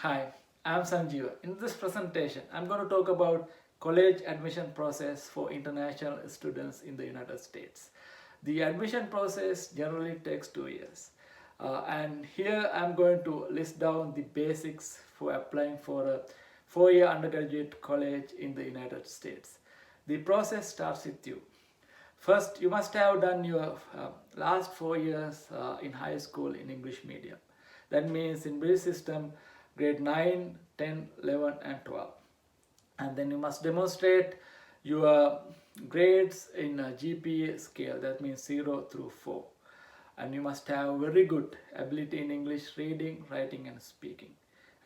Hi, I'm Sanjeev. In this presentation, I'm going to talk about college admission process for international students in the United States. The admission process generally takes 2 years. And here I'm going to list down the basics for applying for a 4-year undergraduate college in the United States. The process starts with you. First, you must have done your last 4 years in high school in English medium. That means in British system, grade 9, 10, 11 and 12. And then you must demonstrate your grades in a GPA scale, that means 0 through 4. And you must have very good ability in English reading, writing and speaking.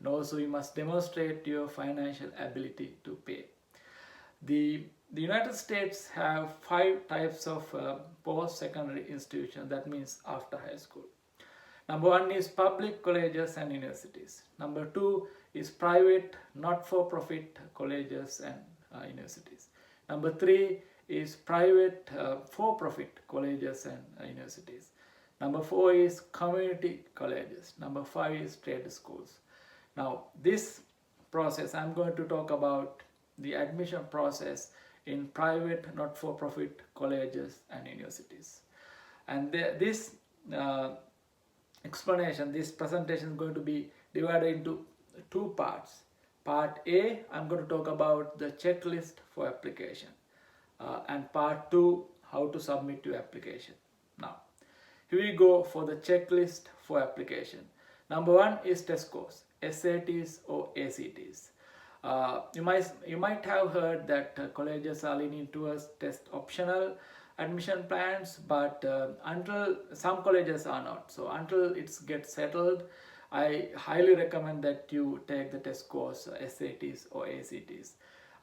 And also you must demonstrate your financial ability to pay. The United States have 5 types of post-secondary institutions, that means after high school. Number one is public colleges and universities. Number two is private, not-for-profit colleges and universities. Number three is private, for-profit colleges and universities. Number four is community colleges. Number five is trade schools. Now, this process, I'm going to talk about the admission process in private, not-for-profit colleges and universities. And this uh, this presentation is going to be divided into two parts. Part A, I'm going to talk about the checklist for application. And part 2, how to submit your application. Now, here we go for the checklist for application. Number one is test scores, SATs or ACTs. You might have heard that colleges are leaning towards test optional admission plans, but until some colleges are not. So until it gets settled, I highly recommend that you take the test course, SATs or ACTs.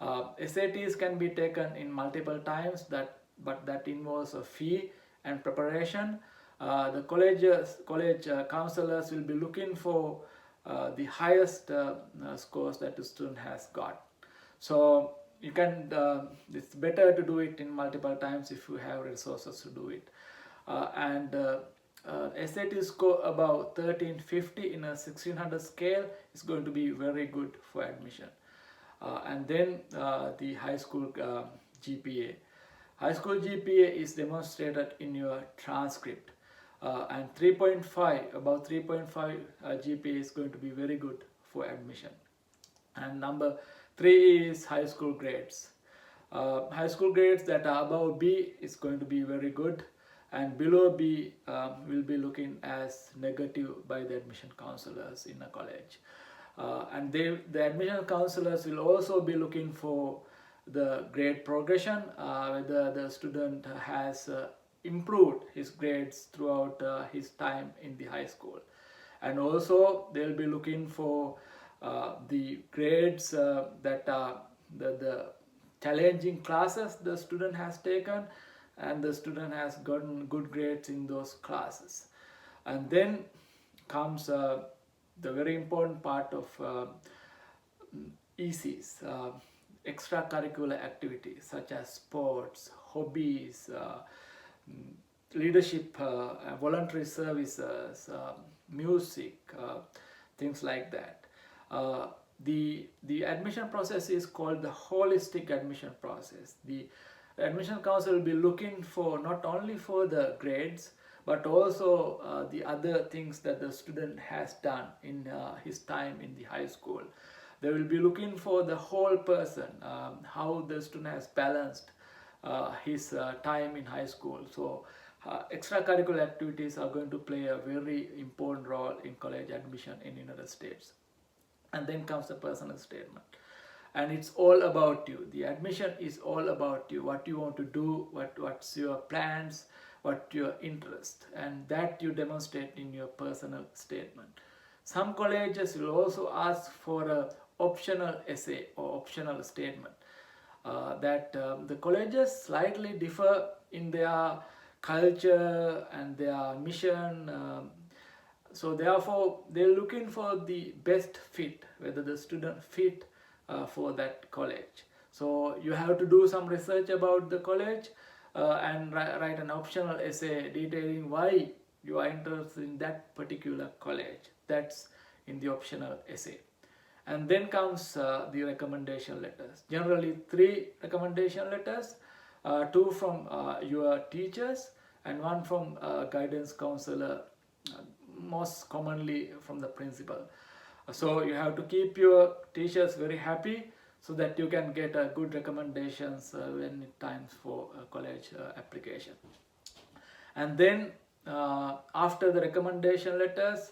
SATs can be taken in multiple times, but that involves a fee and preparation. The college counselors will be looking for the highest scores that the student has got. So you can it's better to do it in multiple times if you have resources to do it. And SAT score above 1350 in a 1600 scale is going to be very good for admission. And then the high school GPA. High school GPA is demonstrated in your transcript. And 3.5, about 3.5 GPA is going to be very good for admission. And number three is high school grades. High school grades that are above B is going to be very good, and below B will be looking as negative by the admission counselors in a college. And the admission counselors will also be looking for the grade progression, whether the student has improved his grades throughout his time in the high school. And also they'll be looking for the grades that are the challenging classes the student has taken, and the student has gotten good grades in those classes. And then comes the very important part of ECs, extracurricular activities such as sports, hobbies, leadership, voluntary services, music, things like that. The admission process is called the holistic admission process. The admission council will be looking for not only for the grades, but also the other things that the student has done in his time in the high school. They will be looking for the whole person, how the student has balanced his time in high school. So extracurricular activities are going to play a very important role in college admission in United States. And then comes the personal statement, and it's all about you. The admission is all about you, what you want to do, what's your plans, what your interest, and that you demonstrate in your personal statement. Some colleges will also ask for a optional essay or optional statement. That the colleges slightly differ in their culture and their mission. So therefore they're looking for the best fit, whether the student fit for that college. So you have to do some research about the college and write an optional essay detailing why you are interested in that particular college. That's in the optional essay. And then comes the recommendation letters. Generally 3 recommendation letters, 2 from your teachers and 1 from guidance counselor, most commonly from the principal. So you have to keep your teachers very happy so that you can get good recommendations when it times for college application. And then after the recommendation letters,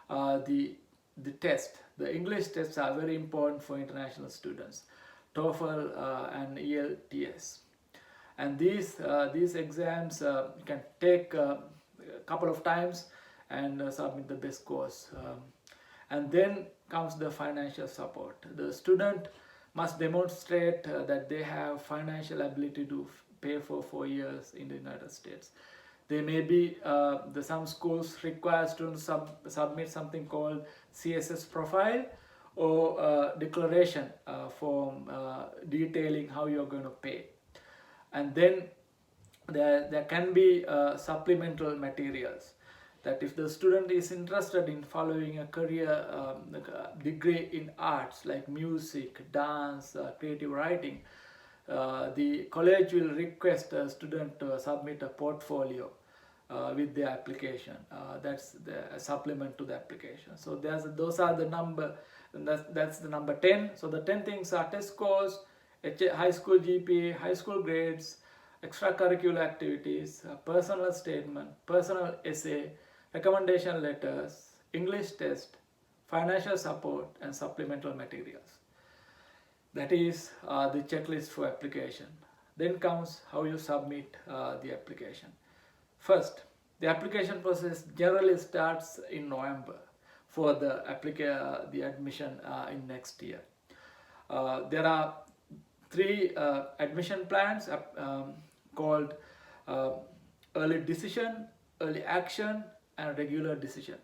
the test, the English tests are very important for international students, TOEFL and ELTS. And these exams you can take a couple of times and submit the best course. And then comes the financial support. The student must demonstrate that they have financial ability to pay for 4 years in the United States. There may be some schools require students submit something called CSS profile or declaration form detailing how you're going to pay. And then there can be supplemental materials, that if the student is interested in following a career degree in arts like music, dance, creative writing, the college will request a student to submit a portfolio with the application. That's the supplement to the application. So those are the number, and that's the number 10. So the 10 things are test scores, high school GPA, high school grades, extracurricular activities, personal statement, personal essay, recommendation letters, English test, financial support, and supplemental materials. That is the checklist for application. Then comes how you submit the application. First, the application process generally starts in November for the admission in next year. There are 3 admission plans called early decision, early action, and regular decision.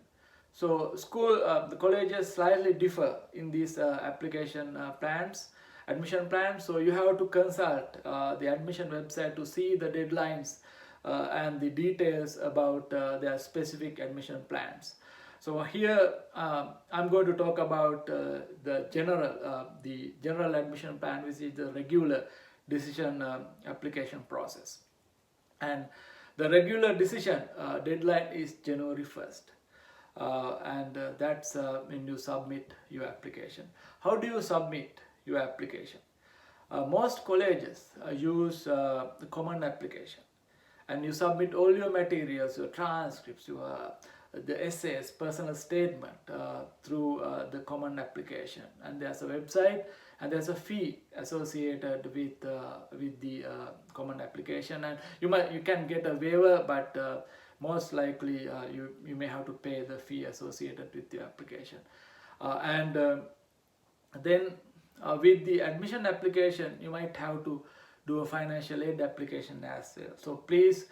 So the colleges slightly differ in these application plans, admission plans. So you have to consult the admission website to see the deadlines and the details about their specific admission plans. So here I'm going to talk about the general admission plan, which is the regular decision application process. And the regular decision deadline is January 1st. And that's when you submit your application. How do you submit your application? Most colleges use the common application, and you submit all your materials, your transcripts, the essays, personal statement through the common application. And there's a website and there's a fee associated with the common application, and you can get a waiver, but most likely you may have to pay the fee associated with the application. Then with the admission application, you might have to do a financial aid application as well. So please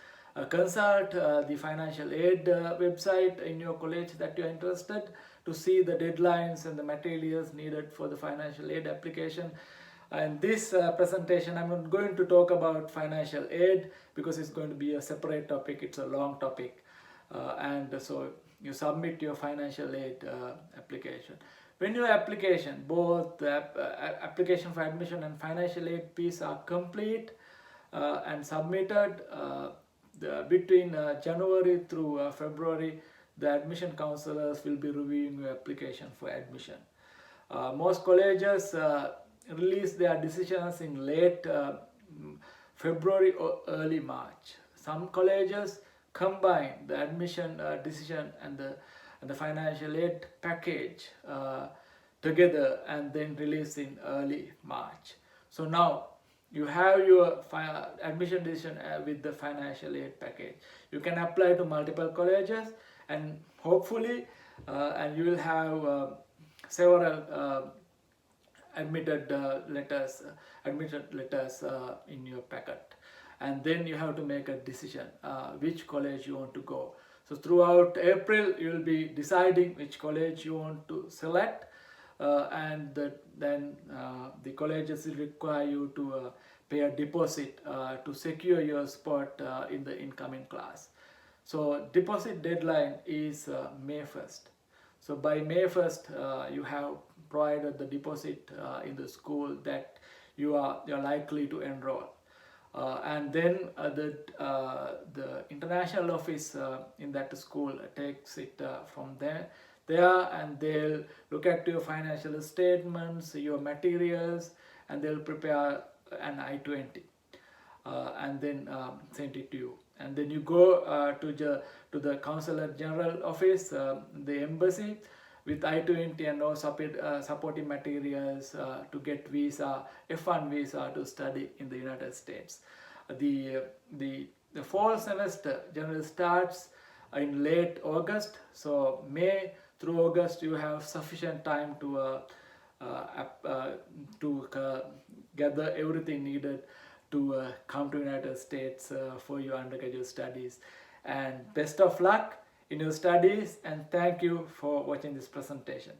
consult the financial aid website in your college that you are interested to see the deadlines and the materials needed for the financial aid application. And this presentation, I'm not going to talk about financial aid because it's going to be a separate topic. It's a long topic. And so you submit your financial aid application. When your application, both the application for admission and financial aid piece are complete and submitted between January through February, the admission counselors will be reviewing your application for admission. Most colleges release their decisions in late February or early March. Some colleges combine the admission decision and the financial aid package together and then release in early March. So now you have your admission decision with the financial aid package. You can apply to multiple colleges, and hopefully and you will have several admitted letters in your packet. And then you have to make a decision which college you want to go. So throughout April you will be deciding which college you want to select, and then the colleges will require you to pay a deposit to secure your spot in the incoming class. So deposit deadline is May 1st. So by May 1st, you have provided the deposit in the school that you're likely to enroll. And then the international office in that school takes it from there, and they'll look at your financial statements, your materials, and they'll prepare an I-20 and then send it to you. And then you go to the consular general office, the embassy, with I-20 and all supporting materials to get visa, F1 visa to study in the United States. The fall semester generally starts in late August, so May through August you have sufficient time to gather everything needed to come to United States for your undergraduate studies. And best of luck in your studies, and thank you for watching this presentation.